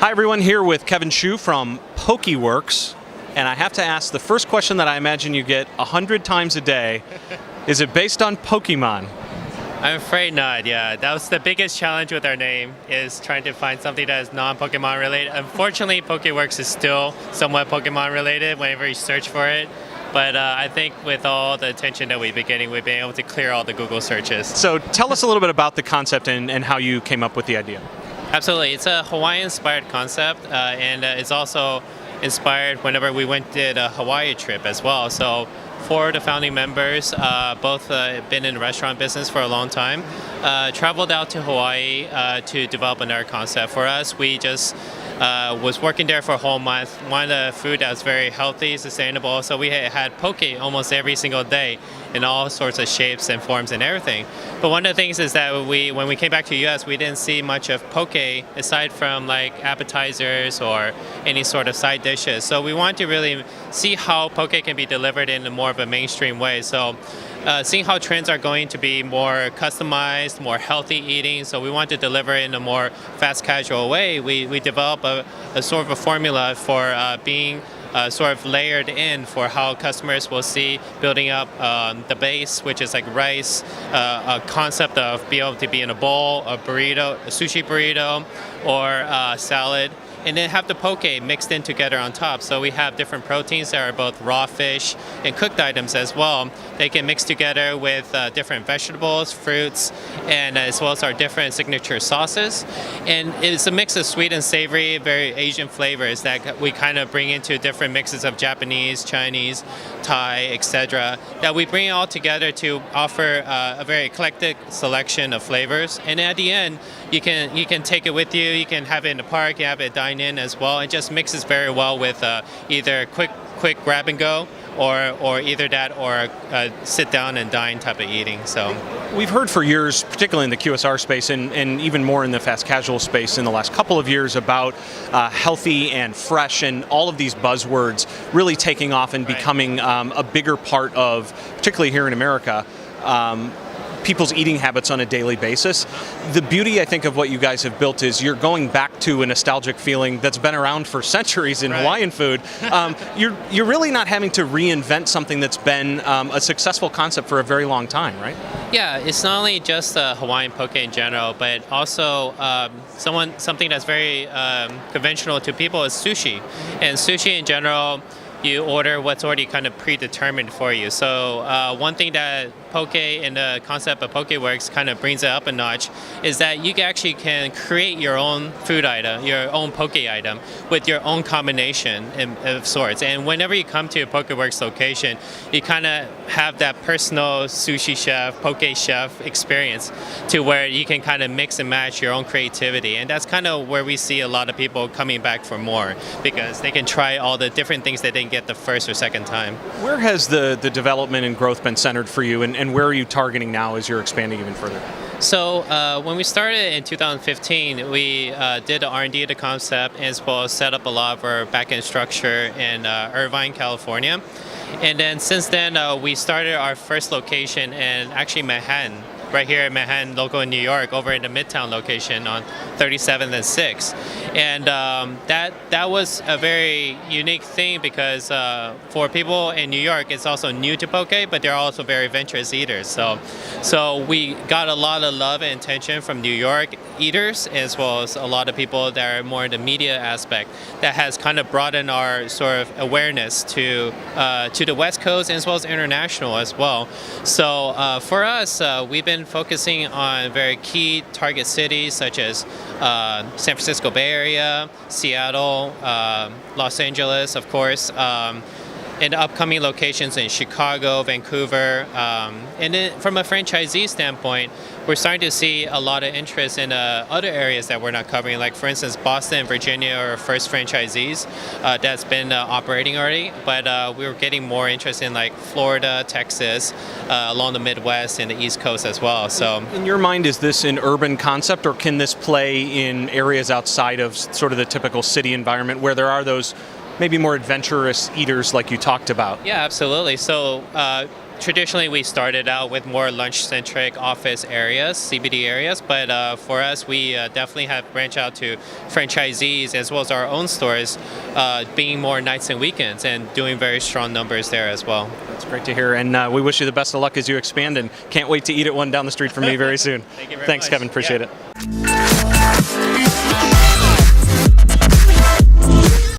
Hi everyone, here with Kevin Hsu from Pokéworks, and I have to ask the first question that I imagine you get 100 times a day. Is it based on Pokemon? I'm afraid not, yeah. That was the biggest challenge with our name, is trying to find something that is non-Pokemon related. Unfortunately, Pokéworks is still somewhat Pokemon related whenever you search for it. But I think with all the attention that we've been getting, we've been able to clear all the Google searches. So tell us a little bit about the concept and how you came up with the idea. Absolutely. It's a Hawaii-inspired concept, and it's also inspired whenever we did a Hawaii trip as well. So four of the founding members, both been in the restaurant business for a long time, traveled out to Hawaii to develop another concept. For us, we just was working there for a whole month, wanted a food that was very healthy, sustainable, so we had poke almost every single day in all sorts of shapes and forms and everything. But one of the things is that when we came back to the US, we didn't see much of poke aside from like appetizers or any sort of side dishes. So we wanted to really see how poke can be delivered in more of a mainstream way. So seeing how trends are going to be more customized, more healthy eating, so we want to deliver in a more fast casual way. We develop a sort of a formula for being sort of layered in for how customers will see building up the base, which is like rice, a concept of being able to be in a bowl, a burrito, a sushi burrito, or salad, and then have the poke mixed in together on top. So we have different proteins that are both raw fish and cooked items as well. They can mix together with different vegetables, fruits, and as well as our different signature sauces. And it's a mix of sweet and savory, very Asian flavors that we kind of bring into different mixes of Japanese, Chinese, Thai, etc. that we bring all together to offer a very eclectic selection of flavors. And at the end, you can take it with you. You can have it in the park. You have it dine in as well. It just mixes very well with either quick grab and go, or either that or sit down and dine type of eating. So we've heard for years, particularly in the QSR space and even more in the fast casual space in the last couple of years, about healthy and fresh and all of these buzzwords really taking off and becoming a bigger part of, particularly here in America, people's eating habits on a daily basis. The beauty, I think, of what you guys have built is you're going back to a nostalgic feeling that's been around for centuries in Hawaiian food. You're really not having to reinvent something that's been a successful concept for a very long time, right? Yeah, it's not only just Hawaiian poke in general, but also something that's very conventional to people is sushi. And sushi in general, you order what's already kind of predetermined for you. So one thing that poke and the concept of Pokéworks kind of brings it up a notch is that you actually can create your own food item, your own poke item, with your own combination of sorts. And whenever you come to a Pokéworks location, you kind of have that personal sushi chef, poke chef experience to where you can kind of mix and match your own creativity. And that's kind of where we see a lot of people coming back for more, because they can try all the different things that they didn't get the first or second time. Where has the development and growth been centered for you, and where are you targeting now as you're expanding even further? So when we started in 2015, we did the R&D of the concept, as well as set up a lot of our back-end structure in Irvine, California. And then since then, we started our first location in actually Manhattan, right here in Manhattan, local in New York, over in the Midtown location on 37th and 6th. And that was a very unique thing, because for people in New York, it's also new to poke, but they're also very adventurous eaters. So we got a lot of love and attention from New York eaters, as well as a lot of people that are more in the media aspect, that has kind of broadened our sort of awareness to the West Coast as well as international as well. So for us, we've been focusing on very key target cities such as San Francisco Bay Area, Seattle, Los Angeles, of course, and upcoming locations in Chicago, Vancouver. And then from a franchisee standpoint, we're starting to see a lot of interest in other areas that we're not covering. Like, for instance, Boston and Virginia are our first franchisees that's been operating already. But we were getting more interest in like Florida, Texas, along the Midwest and the East Coast as well. So, in your mind, is this an urban concept, or can this play in areas outside of sort of the typical city environment where there are those maybe more adventurous eaters like you talked about? Yeah, absolutely. So traditionally we started out with more lunch-centric office areas, CBD areas, but for us, we definitely have branched out to franchisees as well as our own stores, being more nights and weekends and doing very strong numbers there as well. That's great to hear, and we wish you the best of luck as you expand, and can't wait to eat at one down the street from me very soon. Thank you very Thanks, much. Kevin. Appreciate Yeah. it.